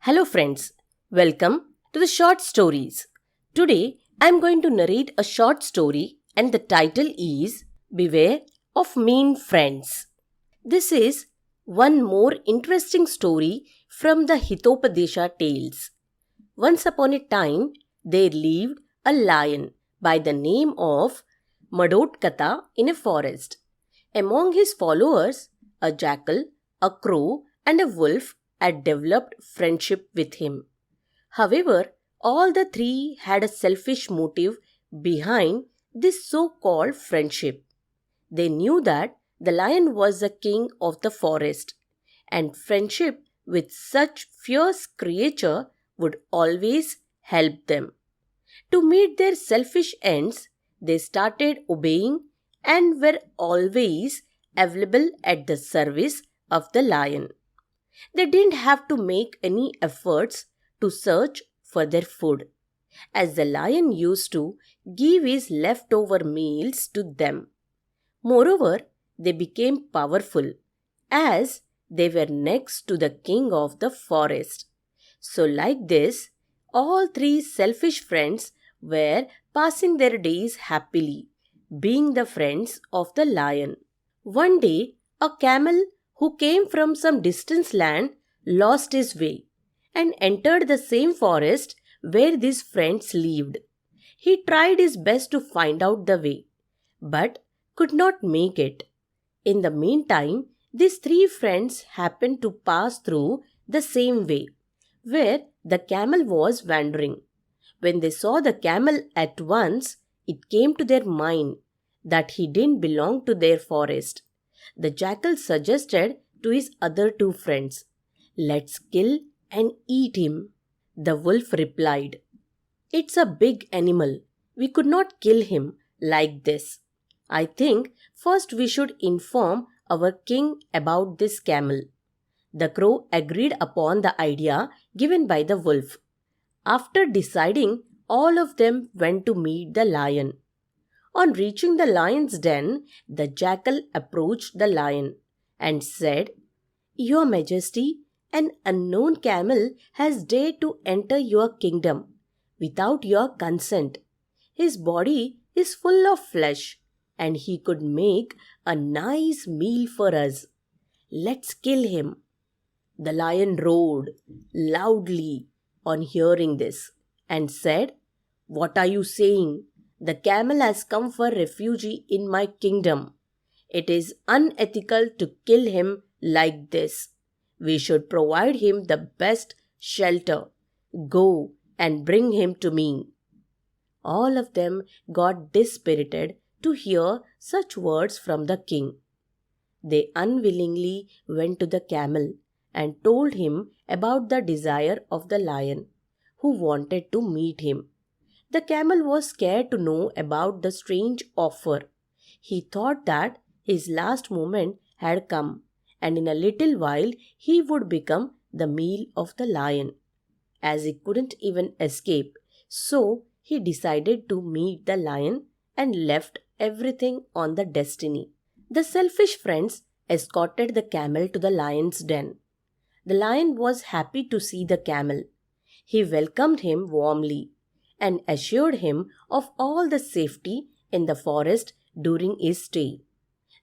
Hello, friends. Welcome to the short stories. Today, I am going to narrate a short story, and the title is Beware of Mean Friends. This is one more interesting story from the Hitopadesha tales. Once upon a time, there lived a lion by the name of Madotkata in a forest. Among his followers, a jackal, a crow, and a wolf had developed friendship with him. However, all the three had a selfish motive behind this so called friendship. They knew that the lion was the king of the forest, and friendship with such fierce creature would always help them. To meet their selfish ends, they started obeying and were always available at the service of the lion. They didn't have to make any efforts to search for their food, as the lion used to give his leftover meals to them. Moreover, they became powerful as they were next to the king of the forest. So, like this, all three selfish friends were passing their days happily, being the friends of the lion. One day, a camel who came from some distant land lost his way and entered the same forest where these friends lived. He tried his best to find out the way, but could not make it. In the meantime, these three friends happened to pass through the same way, where the camel was wandering. When they saw the camel at once, it came to their mind that he didn't belong to their forest. The jackal suggested to his other two friends, "Let's kill and eat him." The wolf replied, "It's a big animal. We could not kill him like this. I think first we should inform our king about this camel." The crow agreed upon the idea given by the wolf. After deciding, all of them went to meet the lion. On reaching the lion's den, the jackal approached the lion and said, "Your Majesty, an unknown camel has dared to enter your kingdom without your consent. His body is full of flesh, and he could make a nice meal for us. Let's kill him." The lion roared loudly on hearing this and said, "What are you saying? The camel has come for refuge in my kingdom. It is unethical to kill him like this. We should provide him the best shelter. Go and bring him to me." All of them got dispirited to hear such words from the king. They unwillingly went to the camel and told him about the desire of the lion, who wanted to meet him. The camel was scared to know about the strange offer. He thought that his last moment had come, and in a little while he would become the meal of the lion. As he couldn't even escape, so he decided to meet the lion and left everything on the destiny. The selfish friends escorted the camel to the lion's den. The lion was happy to see the camel. He welcomed him warmly and assured him of all the safety in the forest during his stay.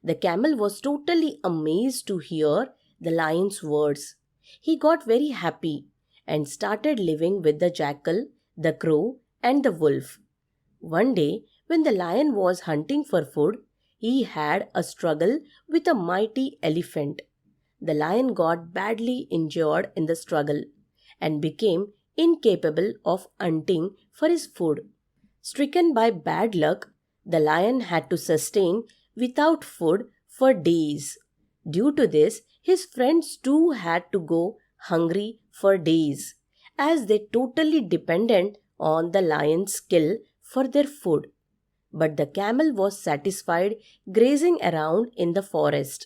The camel was totally amazed to hear the lion's words. He got very happy and started living with the jackal, the crow, and the wolf. One day, when the lion was hunting for food, he had a struggle with a mighty elephant. The lion got badly injured in the struggle and became incapable of hunting for his food. Stricken by bad luck, the lion had to sustain without food for days. Due to this, his friends too had to go hungry for days, as they totally depended on the lion's skill for their food. But the camel was satisfied grazing around in the forest.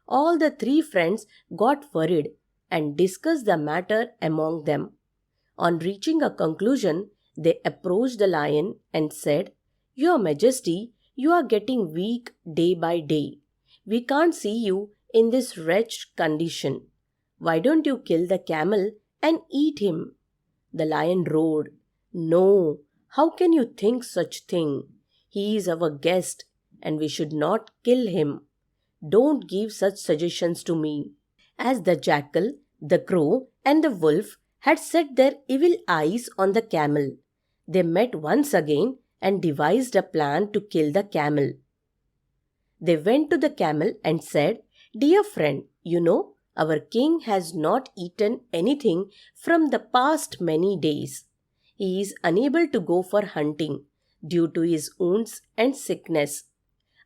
All the three friends got worried and discussed the matter among them. On reaching a conclusion, they approached the lion and said, "Your Majesty, you are getting weak day by day. We can't see you in this wretched condition. Why don't you kill the camel and eat him. The lion roared, "No, how can you think such thing? He is our guest, and we should not kill him. Don't give such suggestions to me." As the jackal, the crow, and the wolf had set their evil eyes on the camel, they met once again and devised a plan to kill the camel. They went to the camel and said, "Dear friend, our king has not eaten anything from the past many days. He is unable to go for hunting due to his wounds and sickness.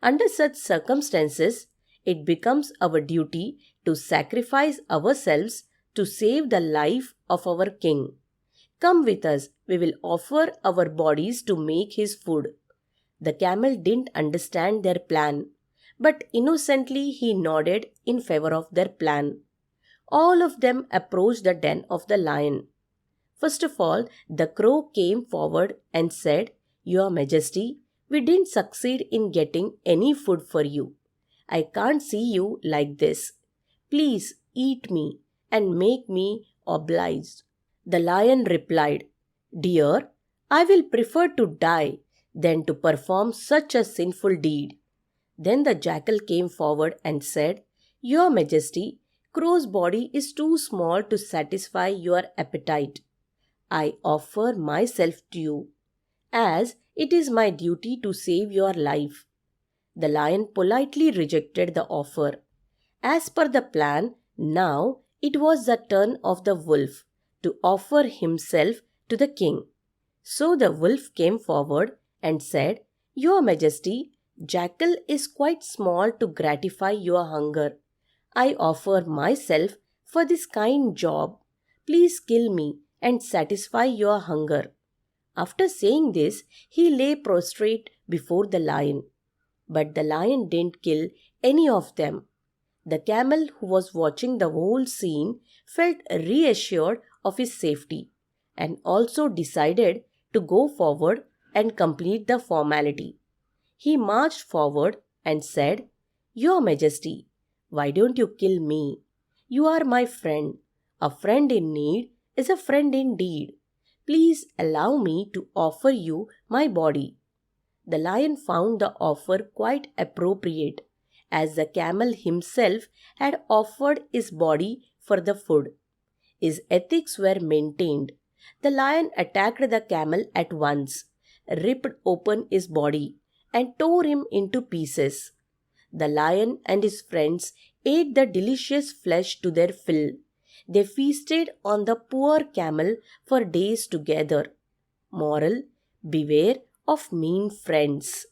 Under such circumstances, it becomes our duty to sacrifice ourselves to save the life of our king. Come with us, we will offer our bodies to make his food." The camel didn't understand their plan, but innocently he nodded in favor of their plan. All of them approached the den of the lion. First of all, the crow came forward and said, "Your Majesty, we didn't succeed in getting any food for you. I can't see you like this. Please eat me and make me obliged." The lion replied, "Dear, I will prefer to die than to perform such a sinful deed." Then the jackal came forward and said, "Your Majesty, crow's body is too small to satisfy your appetite. I offer myself to you, as it is my duty to save your life." The lion politely rejected the offer. As per the plan, now it was the turn of the wolf to offer himself to the king. So the wolf came forward and said, "Your Majesty, jackal is quite small to gratify your hunger. I offer myself for this kind job. Please kill me and satisfy your hunger." After saying this, he lay prostrate before the lion. But the lion didn't kill any of them. The camel, who was watching the whole scene, felt reassured of his safety and also decided to go forward and complete the formality. He marched forward and said, "Your Majesty, why don't you kill me? You are my friend. A friend in need is a friend indeed. Please allow me to offer you my body." The lion found the offer quite appropriate, as the camel himself had offered his body for the food. His ethics were maintained. The lion attacked the camel at once, ripped open his body, and tore him into pieces. The lion and his friends ate the delicious flesh to their fill. They feasted on the poor camel for days together. Moral: beware of mean friends.